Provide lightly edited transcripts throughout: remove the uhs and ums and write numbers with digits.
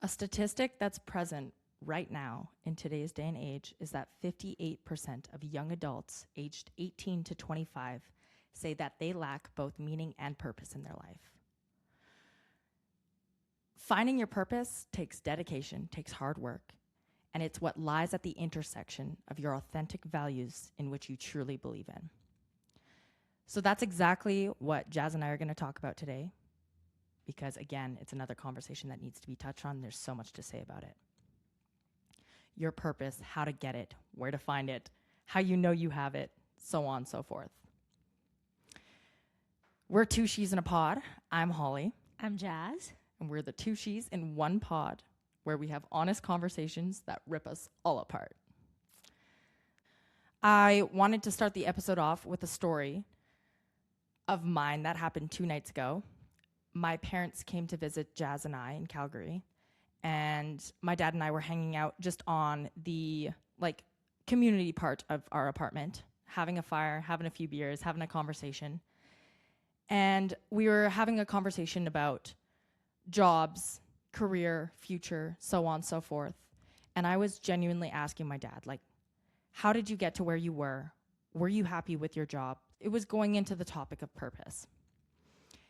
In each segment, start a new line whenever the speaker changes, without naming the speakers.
A statistic that's present right now in today's day and age is that 58% of young adults aged 18 to 25 say that they lack both meaning and purpose in their life. Finding your purpose takes dedication, takes hard work, and it's what lies at the intersection of your authentic values in which you truly believe in. So that's exactly what Jazz and I are going to talk about today, because again, it's another conversation that needs to be touched on. There's so much to say about it. Your purpose, how to get it, where to find it, how you know you have it, so on and so forth. We're two she's in a pod. I'm Holly.
I'm Jazz.
And we're the two she's in one pod, where we have honest conversations that rip us all apart. I wanted to start the episode off with a story of mine that happened 2 nights ago. My parents came to visit Jazz and I in Calgary, and my dad and I were hanging out just on the community part of our apartment, having a fire, having a few beers, having a conversation. And we were having a conversation about jobs, career, future, so on and so forth. And I was genuinely asking my dad, how did you get to where you were? Were you happy with your job? It was going into the topic of purpose.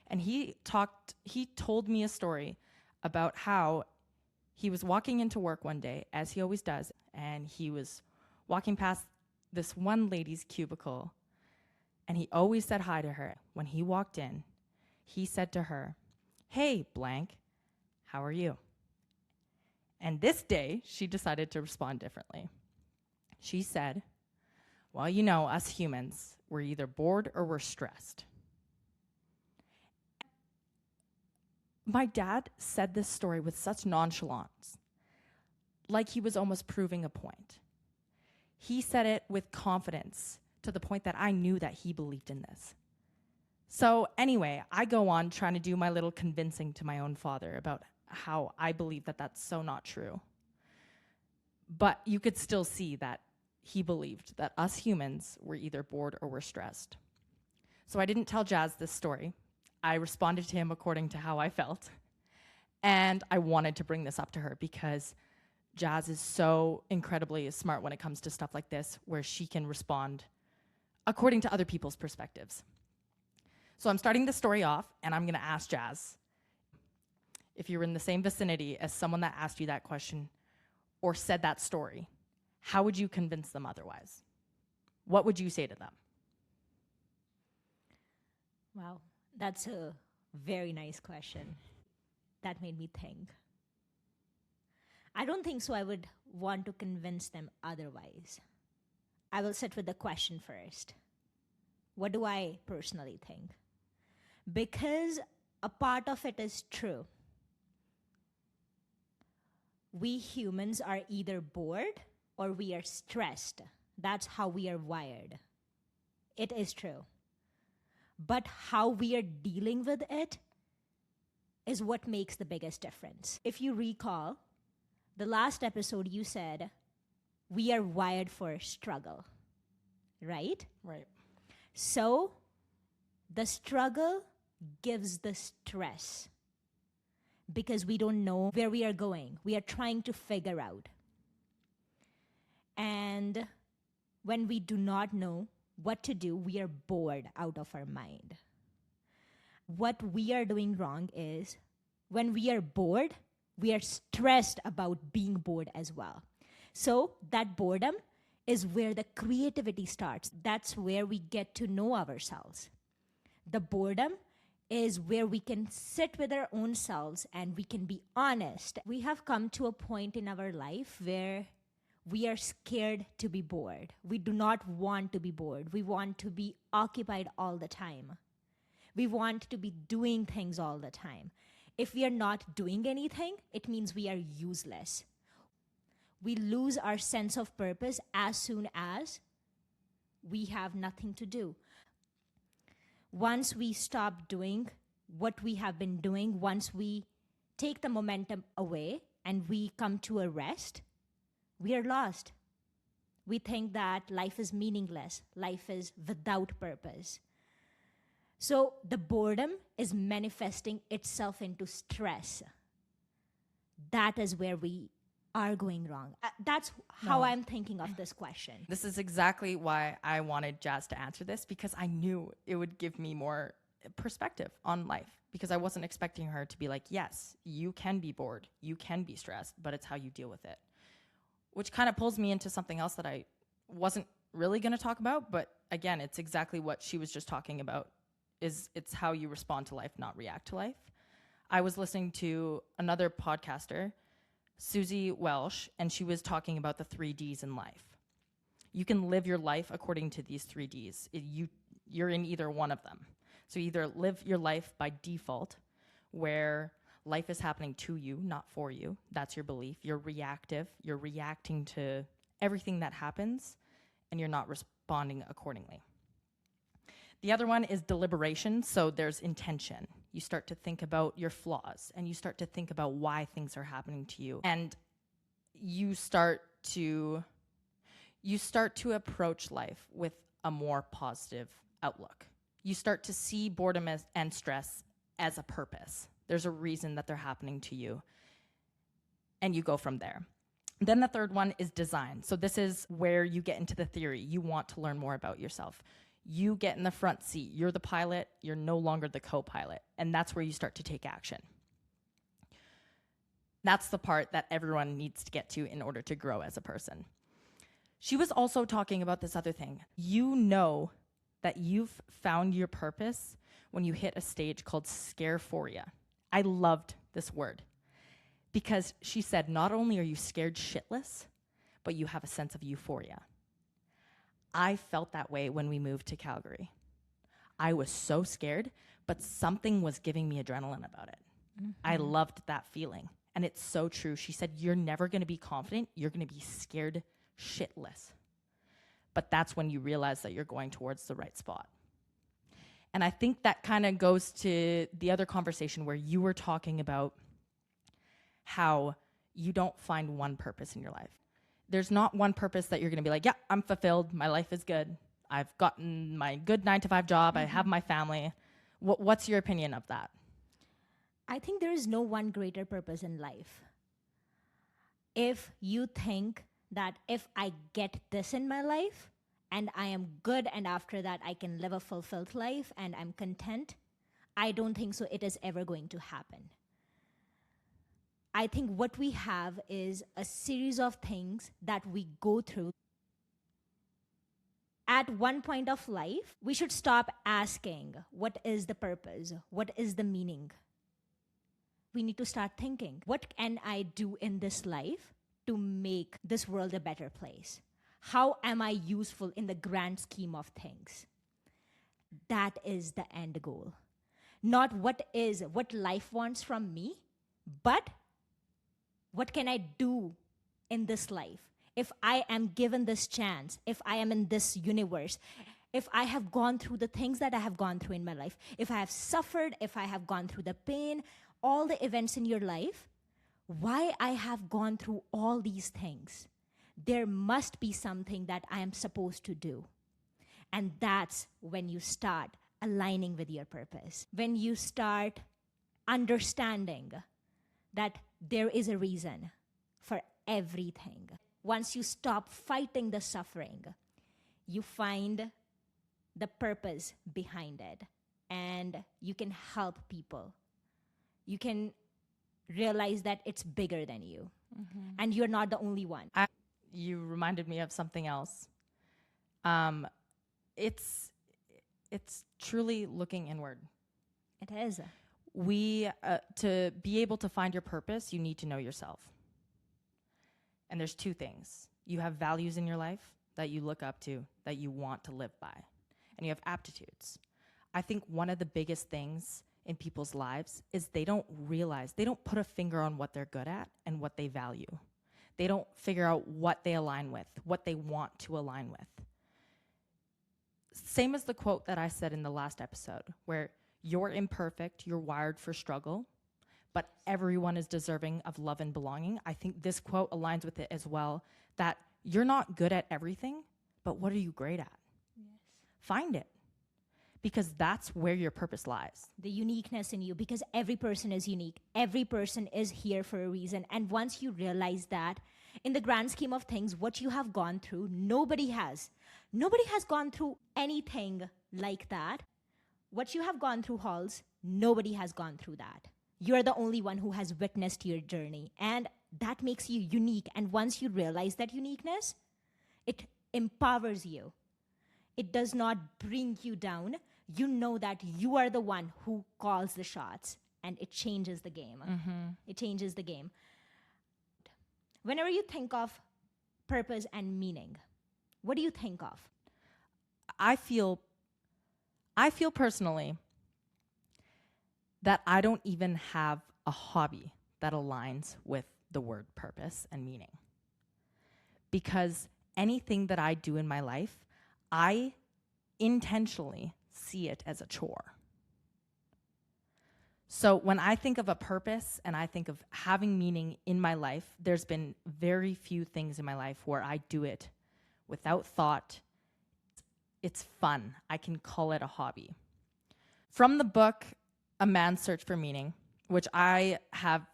And he told me a story about how he was walking into work one day, as he always does, and he was walking past this one lady's cubicle, and he always said hi to her. When he walked in, he said to her, "Hey, blank, how are you?" And this day, she decided to respond differently. She said, "Well, you know, us humans, we're either bored or we're stressed." My dad said this story with such nonchalance, like he was almost proving a point. He said it with confidence to the point that I knew that he believed in this. So anyway, I go on trying to do my little convincing to my own father about how I believe that that's so not true. But you could still see that he believed that us humans were either bored or were stressed. So I didn't tell Jazz this story. I responded to him according to how I felt. And I wanted to bring this up to her because Jazz is so incredibly smart when it comes to stuff like this, where she can respond according to other people's perspectives. So I'm starting the story off, and I'm going to ask Jazz, if you're in the same vicinity as someone that asked you that question or said that story, how would you convince them otherwise? What would you say to them?
Wow, that's a very nice question. That made me think. I don't think so I would want to convince them otherwise. I will sit with the question first. What do I personally think? Because a part of it is true. We humans are either bored or we are stressed. That's how we are wired. It is true. But how we are dealing with it is what makes the biggest difference. If you recall, the last episode you said, we are wired for struggle, right?
Right.
So the struggle gives the stress because we don't know where we are going. We are trying to figure out. And when we do not know what to do, we are bored out of our mind. What we are doing wrong is when we are bored, we are stressed about being bored as well. So that boredom is where the creativity starts. That's where we get to know ourselves. The boredom is where we can sit with our own selves and we can be honest. We have come to a point in our life where we are scared to be bored. We do not want to be bored. We want to be occupied all the time. We want to be doing things all the time. If we are not doing anything, it means we are useless. We lose our sense of purpose as soon as we have nothing to do. Once we stop doing what we have been doing, once we take the momentum away and we come to a rest, we are lost. We think that life is meaningless, life is without purpose. So the boredom is manifesting itself into stress. that is where we are going wrong. That's how
No.
I'm thinking of this question.
This is exactly why I wanted Jazz to answer this, because I knew it would give me more perspective on life, because I wasn't expecting her to be like, yes, you can be bored, you can be stressed, but it's how you deal with it. Which kind of pulls me into something else that I wasn't really going to talk about, but again, it's exactly what she was just talking about, is it's how you respond to life, not react to life. I was listening to another podcaster, Susie Welsh, and she was talking about the 3 Ds in life. You can live your life according to these 3 Ds. You're in either one of them. So either live your life by default, where life is happening to you, not for you. That's your belief. You're reactive. You're reacting to everything that happens, and you're not responding accordingly. The other one is deliberation. So there's intention. You start to think about your flaws, and you start to think about why things are happening to you. And you start to approach life with a more positive outlook. You start to see boredom and stress as a purpose. There's a reason that they're happening to you, and you go from there. Then the third one is design. So this is where you get into the theory. You want to learn more about yourself. You get in the front seat. You're the pilot. You're no longer the co-pilot. And that's where you start to take action. That's the part that everyone needs to get to in order to grow as a person. She was also talking about this other thing. You know that you've found your purpose when you hit a stage called scarophoria. I loved this word because she said, not only are you scared shitless, but you have a sense of euphoria. I felt that way when we moved to Calgary. I was so scared, but something was giving me adrenaline about it. Mm-hmm. I loved that feeling. And it's so true. She said, you're never going to be confident. You're going to be scared shitless. But that's when you realize that you're going towards the right spot. And I think that kind of goes to the other conversation where you were talking about how you don't find one purpose in your life. There's not one purpose that you're going to be like, yeah, I'm fulfilled. My life is good. I've gotten my good 9-to-5 job. I have my family. What's your opinion of that?
I think there is no one greater purpose in life. If you think that if I get this in my life and I am good, and after that I can live a fulfilled life and I'm content, I don't think so it is ever going to happen. I think what we have is a series of things that we go through. At one point of life, we should stop asking, what is the purpose? What is the meaning? We need to start thinking, what can I do in this life to make this world a better place? How am I useful in the grand scheme of things? That is the end goal. Not what life wants from me, but what can I do in this life? If I am given this chance, if I am in this universe, if I have gone through the things that I have gone through in my life, if I have suffered, if I have gone through the pain, all the events in your life, why I have gone through all these things, there must be something that I am supposed to do. And that's when you start aligning with your purpose. When you start understanding that there is a reason for everything. Once you stop fighting the suffering, you find the purpose behind it, and you can help people. You can realize that it's bigger than you, and you're not the only one.
You reminded me of something else. It's truly looking inward.
It is.
To be able to find your purpose, you need to know yourself. And there's 2 things. You have values in your life that you look up to, that you want to live by. And you have aptitudes. I think one of the biggest things in people's lives is they don't put a finger on what they're good at and what they value. They don't figure out what they align with, what they want to align with. Same as the quote that I said in the last episode, where you're imperfect, you're wired for struggle, but everyone is deserving of love and belonging. I think this quote aligns with it as well, that you're not good at everything, but what are you great at? Yes. Find it. because that's where your purpose lies.
The uniqueness in you, because every person is unique. Every person is here for a reason. And once you realize that, in the grand scheme of things, what you have gone through, nobody has. Nobody has gone through anything like that. What you have gone through, Halls, nobody has gone through that. You're the only one who has witnessed your journey. And that makes you unique. And once you realize that uniqueness, it empowers you. It does not bring you down. You know that you are the one who calls the shots, and it changes the game. It changes the game. Whenever you think of purpose and meaning, what do you think of?
I feel personally that I don't even have a hobby that aligns with the word purpose and meaning. Because anything that I do in my life, I intentionally see it as a chore. So when I think of a purpose and I think of having meaning in my life, there's been very few things in my life where I do it without thought. It's fun. I can call it a hobby. From the book, A Man's Search for Meaning, which I have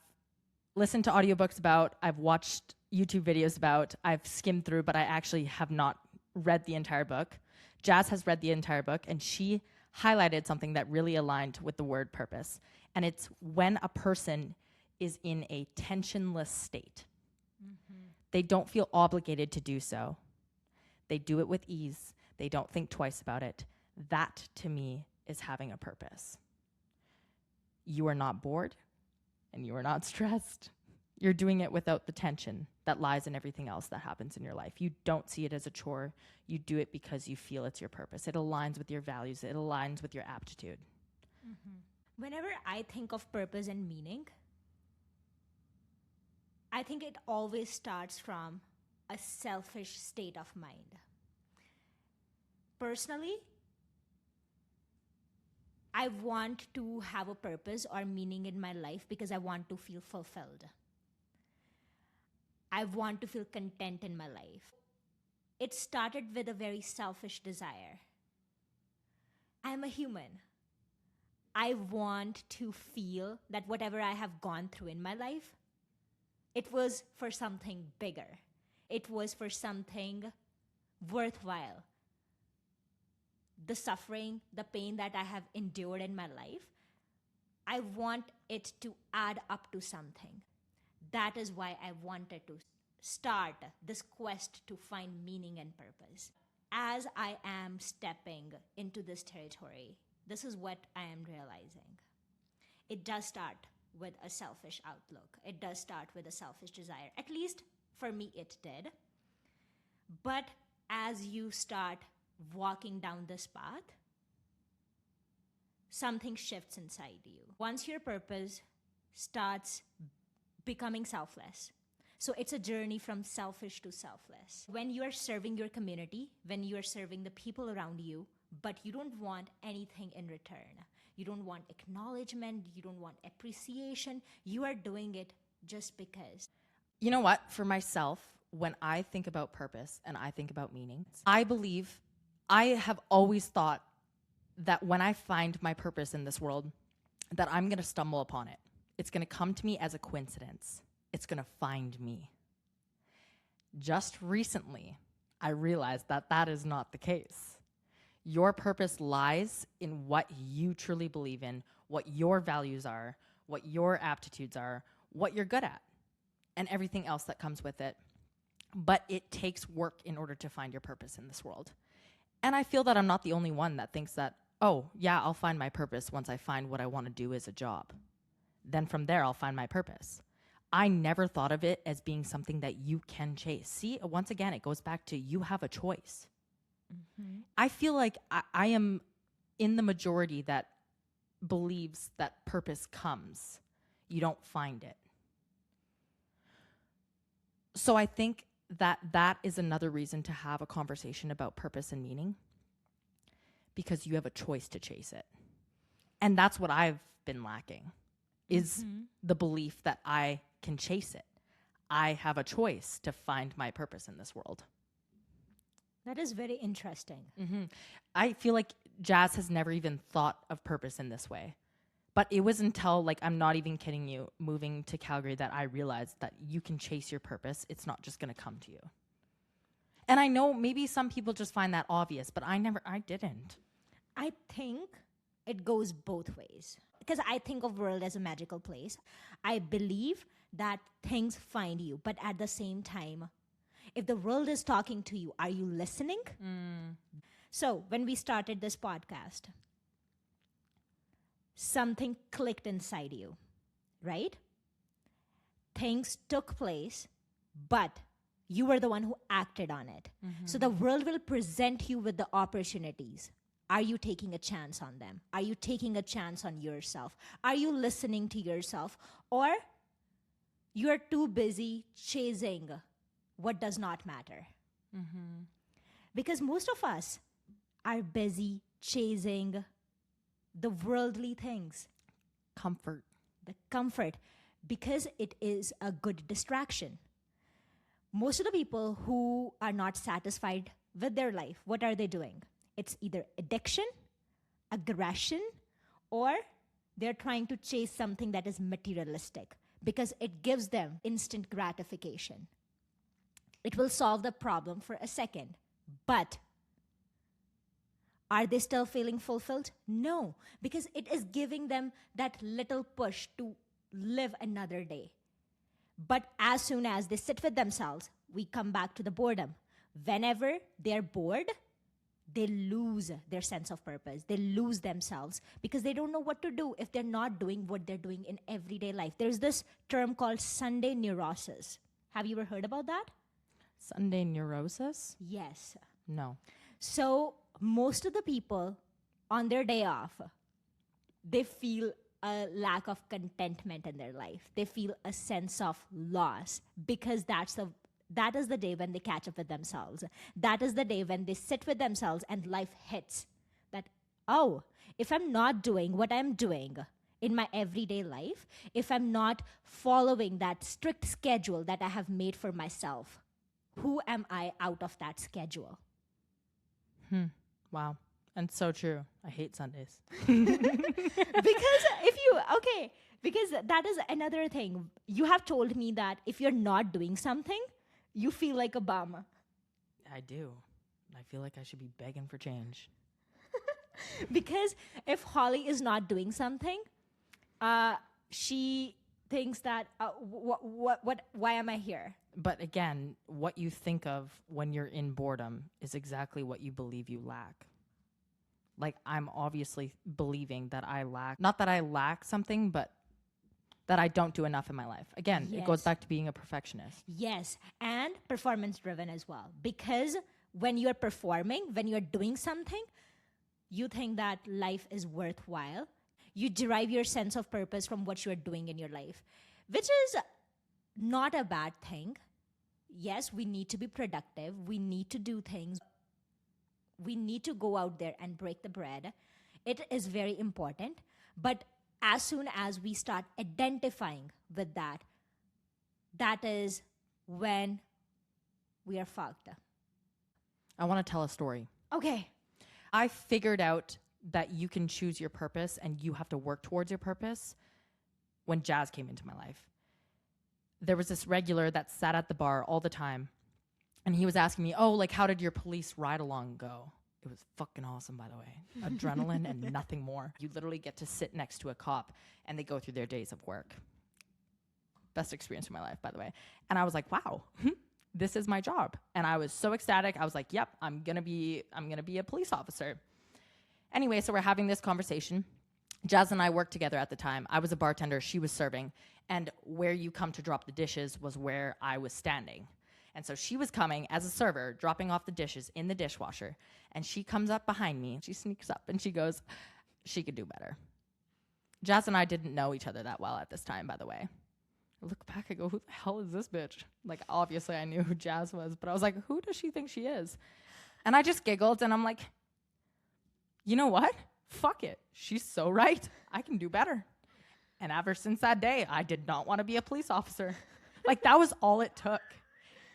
listened to audiobooks about, I've watched YouTube videos about, I've skimmed through, but I actually have not read the entire book. Jazz has read the entire book, and she highlighted something that really aligned with the word purpose. And it's when a person is in a tensionless state. They don't feel obligated to do so. They do it with ease. They don't think twice about it. That, to me, is having a purpose. You are not bored, and you are not stressed. You're doing it without the tension that lies in everything else that happens in your life. You don't see it as a chore. You do it because you feel it's your purpose. It aligns with your values. It aligns with your aptitude.
Whenever I think of purpose and meaning, I think it always starts from a selfish state of mind. Personally, I want to have a purpose or meaning in my life because I want to feel fulfilled. I want to feel content in my life. It started with a very selfish desire. I'm a human. I want to feel that whatever I have gone through in my life, it was for something bigger. It was for something worthwhile. The suffering, the pain that I have endured in my life, I want it to add up to something. That is why I wanted to start this quest to find meaning and purpose. As I am stepping into this territory, this is what I am realizing. It does start with a selfish outlook. It does start with a selfish desire. At least for me, it did. But as you start walking down this path, something shifts inside you. Once your purpose starts becoming selfless. So it's a journey from selfish to selfless. When you are serving your community, when you are serving the people around you, but you don't want anything in return. You don't want acknowledgement. You don't want appreciation. You are doing it just because.
You know what? For myself, when I think about purpose and I think about meaning, I believe I have always thought that when I find my purpose in this world, that I'm going to stumble upon it. It's going to come to me as a coincidence. It's going to find me. Just recently, I realized that that is not the case. Your purpose lies in what you truly believe in, what your values are, what your aptitudes are, what you're good at, and everything else that comes with it. But it takes work in order to find your purpose in this world. And I feel that I'm not the only one that thinks that, oh, yeah, I'll find my purpose once I find what I want to do as a job. Then from there, I'll find my purpose. I never thought of it as being something that you can chase. See, once again, it goes back to you have a choice. I feel like I am in the majority that believes that purpose comes. You don't find it. So I think that that is another reason to have a conversation about purpose and meaning, because you have a choice to chase it. And that's what I've been lacking, is the belief that I can chase it. I have a choice to find my purpose in this world.
That is very interesting.
I feel like Jazz has never even thought of purpose in this way. But it was until, like, I'm not even kidding you, moving to Calgary that I realized that you can chase your purpose. It's not just going to come to you. And I know maybe some people just find that obvious, but I didn't.
I think it goes both ways. Because I think of world as a magical place. I believe that things find you. But at the same time, if the world is talking to you, are you listening? So when we started this podcast, something clicked inside you, right? Things took place, but you were the one who acted on it. So the world will present you with the opportunities. Are you taking a chance on them? Are you taking a chance on yourself? Are you listening to yourself? Or you're too busy chasing what does not matter? Because most of us are busy chasing the worldly things.
Comfort.
The comfort. Because it is a good distraction. Most of the people who are not satisfied with their life, what are they doing? It's either addiction, aggression, or they're trying to chase something that is materialistic because it gives them instant gratification. It will solve the problem for a second, but are they still feeling fulfilled? No, because it is giving them that little push to live another day. But as soon as they sit with themselves, we come back to the boredom. Whenever they're bored, they lose their sense of purpose. They lose themselves because they don't know what to do if they're not doing what they're doing in everyday life. There's this term called Sunday neurosis. Have you ever heard about that?
Sunday neurosis?
Yes.
No.
So most of the people on their day off, they feel a lack of contentment in their life. They feel a sense of loss because that is the day when they catch up with themselves. That is the day when they sit with themselves and life hits. That, oh, if I'm not doing what I'm doing in my everyday life, if I'm not following that strict schedule that I have made for myself, who am I out of that schedule?
Wow. And so true. I hate Sundays.
Because that is another thing. You have told me that if you're not doing something, you feel like a bum.
I do. I feel like I should be begging for change.
Because if Holly is not doing something, she thinks that, why am I here?
But again, what you think of when you're in boredom is exactly what you believe you lack. Like, I'm obviously believing that I lack, not that I lack something, but that I don't do enough in my life. Again, It goes back to being a perfectionist.
Yes, and performance driven as well. Because when you're performing, when you're doing something, you think that life is worthwhile. You derive your sense of purpose from what you're doing in your life, which is not a bad thing. Yes, we need to be productive. We need to do things. We need to go out there and break the bread. It is very important. But as soon as we start identifying with that, that is when we are fucked.
I want to tell a story.
Okay.
I figured out that you can choose your purpose and you have to work towards your purpose when Jazz came into my life. There was this regular that sat at the bar all the time, and he was asking me, oh, like, how did your police ride along go? It was fucking awesome, by the way. Adrenaline and nothing more. You literally get to sit next to a cop, and they go through their days of work. Best experience of my life, by the way. And I was like, wow, this is my job. And I was so ecstatic. I was like, yep, I'm gonna be a police officer. Anyway, so we're having this conversation. Jazz and I worked together at the time. I was a bartender, she was serving. And where you come to drop the dishes was where I was standing. And so she was coming as a server, dropping off the dishes in the dishwasher. And she comes up behind me, and she sneaks up, and she goes, she could do better. Jazz and I didn't know each other that well at this time, by the way. I look back, I go, who the hell is this bitch? Like, obviously I knew who Jazz was, but I was like, who does she think she is? And I just giggled, and I'm like, you know what? Fuck it. She's so right. I can do better. And ever since that day, I did not want to be a police officer. Like, that was all it took.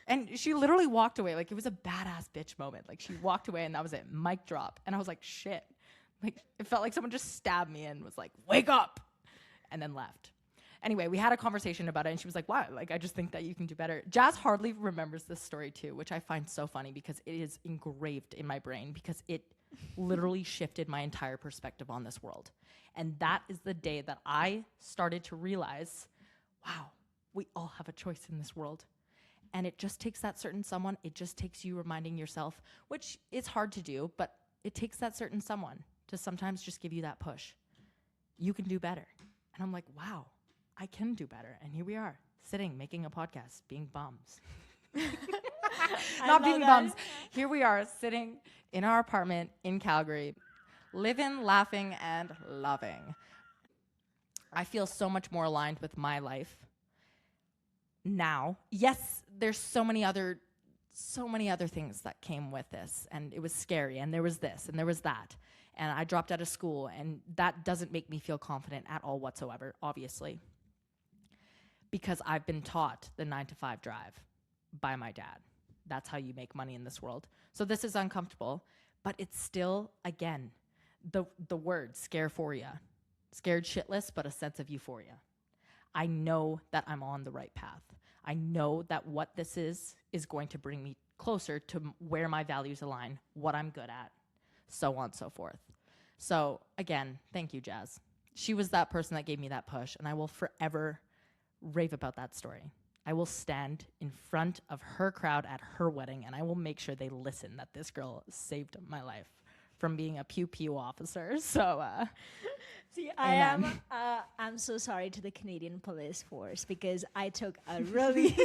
And she literally walked away. Like, it was a badass bitch moment. Like, she walked away, and that was it. Mic drop. And I was like, shit. Like, it felt like someone just stabbed me and was like, wake up, and then left. Anyway, we had a conversation about it, and she was like, wow, like, I just think that you can do better. Jazz hardly remembers this story, too, which I find so funny because it is engraved in my brain because it literally shifted my entire perspective on this world. And that is the day that I started to realize, wow, we all have a choice in this world. And it just takes that certain someone. It just takes you reminding yourself, which is hard to do, but it takes that certain someone to sometimes just give you that push. You can do better. And I'm like, wow, I can do better. And here we are, sitting, making a podcast, being bums. Not being bums. Here we are, sitting in our apartment in Calgary, living, laughing, and loving. I feel so much more aligned with my life now. Yes, there's so many other things that came with this, and it was scary, and there was this, and there was that. And I dropped out of school, and that doesn't make me feel confident at all whatsoever, obviously, because I've been taught the 9-to-5 drive by my dad. That's how you make money in this world. So this is uncomfortable, but it's still, again, the word scareforya. Scared shitless, but a sense of euphoria. I know that I'm on the right path. I know that what this is going to bring me closer to where my values align, what I'm good at, so on and so forth. So again, thank you, Jazz. She was that person that gave me that push, and I will forever rave about that story. I will stand in front of her crowd at her wedding, and I will make sure they listen that this girl saved my life from being a pew-pew officer. So,
see, I'm so sorry to the Canadian Police Force because I took a really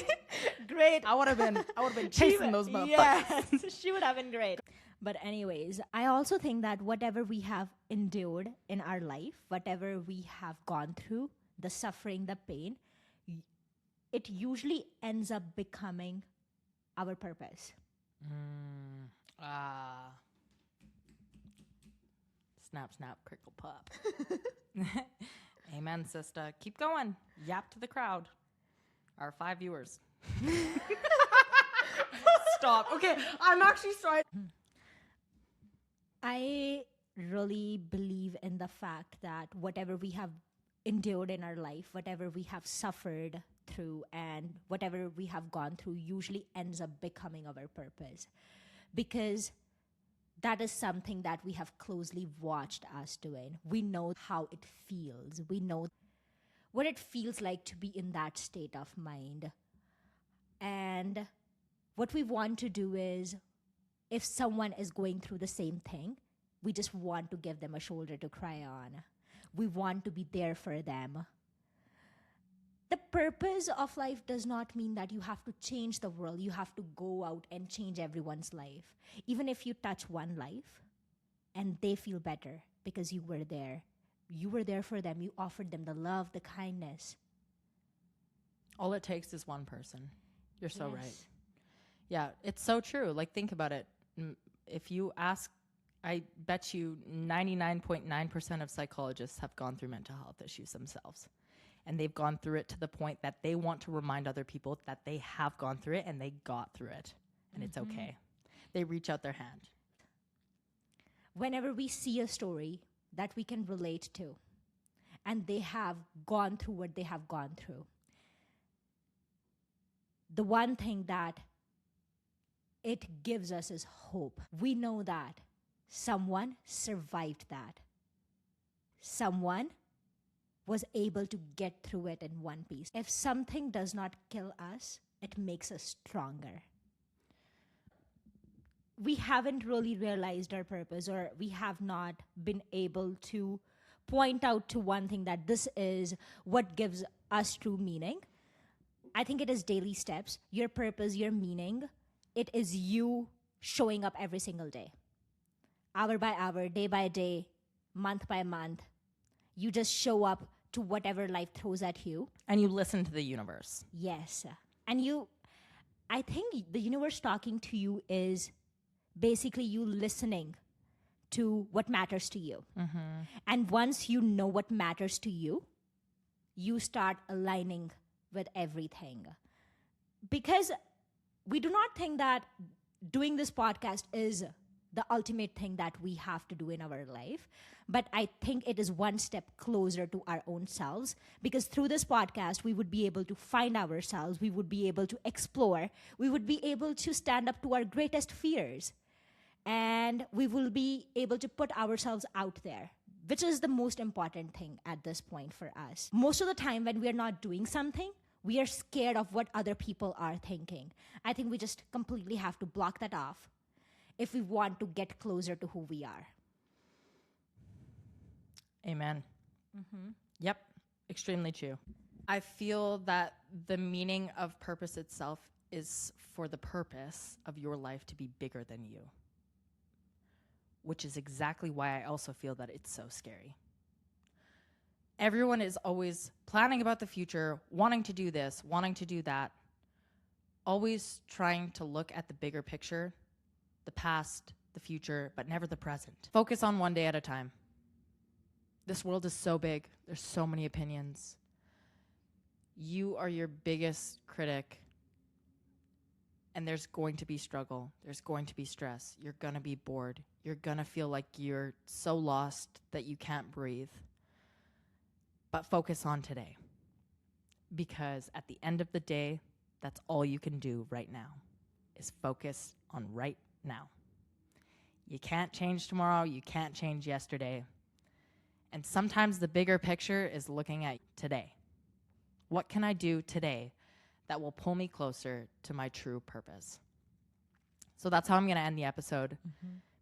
great.
I would have been chasing those motherfuckers.
Yes, she would have been great. But anyways, I also think that whatever we have endured in our life, whatever we have gone through, the suffering, the pain, it usually ends up becoming our purpose.
Snap, snap, crickle, pop. Amen, sister. Keep going. Yap to the crowd. Our 5 viewers. Stop. Okay, I'm actually sorry.
I really believe in the fact that whatever we have endured in our life, whatever we have suffered through, and whatever we have gone through usually ends up becoming our purpose. Because that is something that we have closely watched us doing. We know how it feels. We know what it feels like to be in that state of mind. And what we want to do is, if someone is going through the same thing, we just want to give them a shoulder to cry on. We want to be there for them. The purpose of life does not mean that you have to change the world. You have to go out and change everyone's life. Even if you touch one life and they feel better because you were there for them. You offered them the love, the kindness.
All it takes is one person. You're so
Yes.
right. Yeah, it's so true. Like, think about it. If you ask, I bet you 99.9% of psychologists have gone through mental health issues themselves. And they've gone through it to the point that they want to remind other people that they have gone through it and they got through it. And it's okay. They reach out their hand.
Whenever we see a story that we can relate to, and they have gone through what they have gone through, the one thing that it gives us is hope. We know that someone survived that. Someone was able to get through it in one piece. If something does not kill us, it makes us stronger. We haven't really realized our purpose, or we have not been able to point out to one thing that this is what gives us true meaning. I think it is daily steps. Your purpose, your meaning, it is you showing up every single day. Hour by hour, day by day, month by month. You just show up to whatever life throws at you.
And you listen to the universe.
Yes. And I think the universe talking to you is basically you listening to what matters to you. And once you know what matters to you, you start aligning with everything. Because we do not think that doing this podcast is the ultimate thing that we have to do in our life. But I think it is one step closer to our own selves, because through this podcast, we would be able to find ourselves, we would be able to explore, we would be able to stand up to our greatest fears, and we will be able to put ourselves out there, which is the most important thing at this point for us. Most of the time when we are not doing something, we are scared of what other people are thinking. I think we just completely have to block that off if we want to get closer to who we are.
Amen. Yep, extremely true. I feel that the meaning of purpose itself is for the purpose of your life to be bigger than you, which is exactly why I also feel that it's so scary. Everyone is always planning about the future, wanting to do this, wanting to do that, always trying to look at the bigger picture, the past, the future, but never the present. Focus on one day at a time. This world is so big. There's so many opinions. You are your biggest critic, and there's going to be struggle. There's going to be stress. You're going to be bored. You're going to feel like you're so lost that you can't breathe. But focus on today, because at the end of the day, that's all you can do right now, is focus on right now. You can't change tomorrow. You can't change yesterday. And sometimes the bigger picture is looking at today. What can I do today that will pull me closer to my true purpose? So that's how I'm going to end the episode,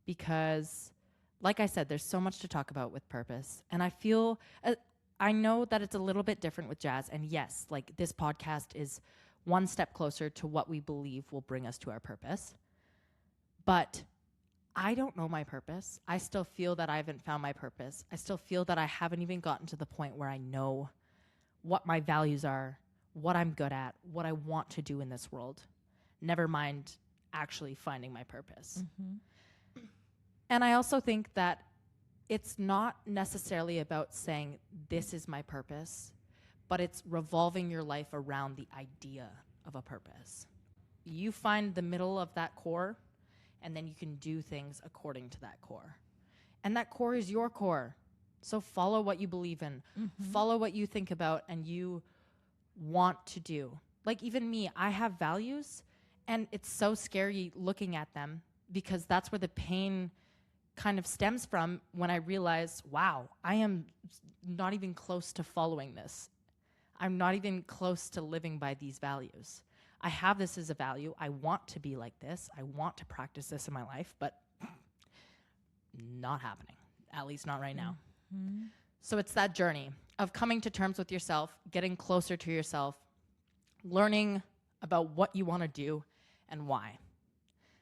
because, like I said, there's so much to talk about with purpose. And I know that it's a little bit different with Jazz. And yes, like, this podcast is one step closer to what we believe will bring us to our purpose. But I don't know my purpose. I still feel that I haven't found my purpose. I still feel that I haven't even gotten to the point where I know what my values are, what I'm good at, what I want to do in this world. Never mind actually finding my purpose. And I also think that it's not necessarily about saying this is my purpose, but it's revolving your life around the idea of a purpose. You find the middle of that core, and then you can do things according to that core. And that core is your core. So follow what you believe in. Follow what you think about and you want to do. Like, even me, I have values, and it's so scary looking at them, because that's where the pain kind of stems from, when I realize, wow, I am not even close to following this. I'm not even close to living by these values. I have this as a value. I want to be like this. I want to practice this in my life, but not happening, at least not right now. So it's that journey of coming to terms with yourself, getting closer to yourself, learning about what you want to do and why.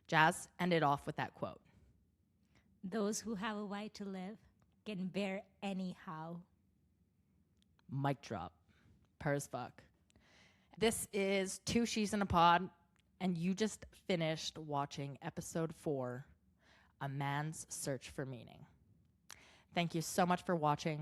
Jazz, end it off with that quote.
Those who have a why to live can bear anyhow.
Mic drop. Per as fuck. This is Two She's in a Pod, and you just finished watching episode 4, A Man's Search for Meaning. Thank you so much for watching.